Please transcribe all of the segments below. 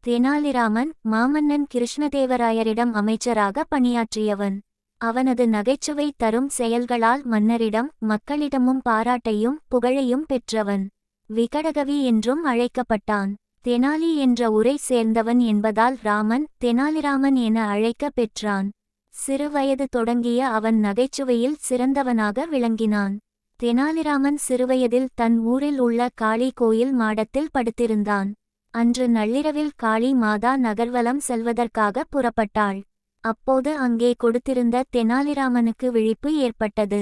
தெனாலிராமன் மாமன்னன் கிருஷ்ணதேவராயரிடம் அமைச்சராக பணியாற்றியவன். அவனது நகைச்சுவை தரும் செயல்களால் மன்னரிடம் மக்களிடமும் பாராட்டையும் புகழையும் பெற்றவன். விகடகவி என்றும் அழைக்கப்பட்டான். தெனாலி என்ற ஊரை சேர்ந்தவன் என்பதால் ராமன் தெனாலிராமன் என அழைக்க பெற்றான். சிறுவயது தொடங்கிய அவன் நகைச்சுவையில் சிறந்தவனாக விளங்கினான். தெனாலிராமன் சிறுவயதில் தன் ஊரில் உள்ள காளி கோயில் மாடத்தில் படுத்திருந்தான். அன்று நள்ளிரவில் காளி மாதா நகர்வலம் செல்வதற்காக புறப்பட்டாள். அப்போது அங்கே கொடுத்திருந்த தெனாலிராமனுக்கு விழிப்பு ஏற்பட்டது.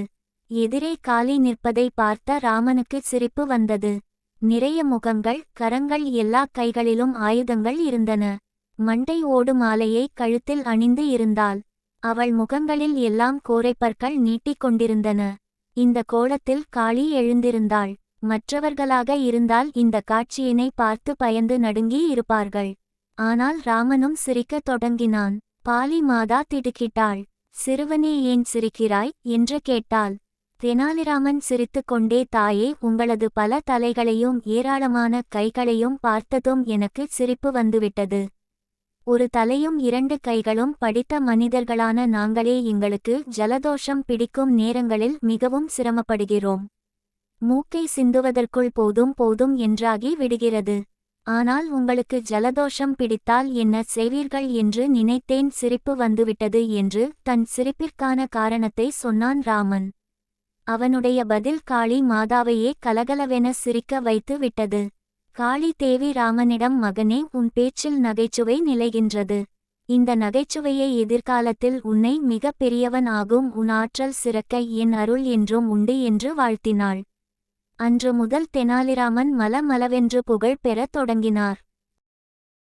எதிரே காளி நிற்பதை பார்த்த ராமனுக்கு சிரிப்பு வந்தது. நிறைய முகங்கள், கரங்கள், எல்லா கைகளிலும் ஆயுதங்கள் இருந்தன. மண்டை ஓடு மாலையை கழுத்தில் அணிந்து இருந்தாள். அவள் முகங்களில் எல்லாம் கோரைப்பற்கள் நீட்டிக் கொண்டிருந்தன. இந்த கோலத்தில் காளி எழுந்திருந்தாள். மற்றவர்களாக இருந்தால் இந்த காட்சியினை பார்த்து பயந்து நடுங்கி இருப்பார்கள். ஆனால் ராமனும் சிரிக்கத் தொடங்கினான். பாலி மாதா திடுக்கிட்டாள். சிறுவனே, ஏன் சிரிக்கிறாய் என்று கேட்டாள். தெனாலிராமன் சிரித்துக்கொண்டே, தாயே, உங்களது பல தலைகளையும் ஏராளமான கைகளையும் பார்த்ததும் எனக்கு சிரிப்பு வந்துவிட்டது. ஒரு தலையும் 2 கைகளும் படித்த மனிதர்களான நாங்களே எங்களுக்கு ஜலதோஷம் பிடிக்கும் நேரங்களில் மிகவும் சிரமப்படுகிறோம். மூக்கை சிந்துவதற்குள் போதும் போதும் என்றாகி விடுகிறது. ஆனால் உங்களுக்கு ஜலதோஷம் பிடித்தால் என்ன செய்வீர்கள் என்று நினைத்தேன், சிரிப்பு வந்துவிட்டது என்று தன் சிரிப்பிற்கான காரணத்தை சொன்னான் ராமன். அவனுடைய பதில் காளி மாதாவையே கலகலவென சிரிக்க வைத்து விட்டது. காளி தேவி ராமனிடம், மகனே, உன் பேச்சில் நகைச்சுவை நிலைகின்றது. இந்த நகைச்சுவையை எதிர்காலத்தில் உன்னை மிக பெரியவன் ஆகும் உன் ஆற்றல் சிறக்க என் அருள் என்றும் உண்டு என்று வாழ்த்தினாள். அன்று முதல் தெனாலிராமன் மலமளவென்று புகழ் பெறத் தொடங்கினார்.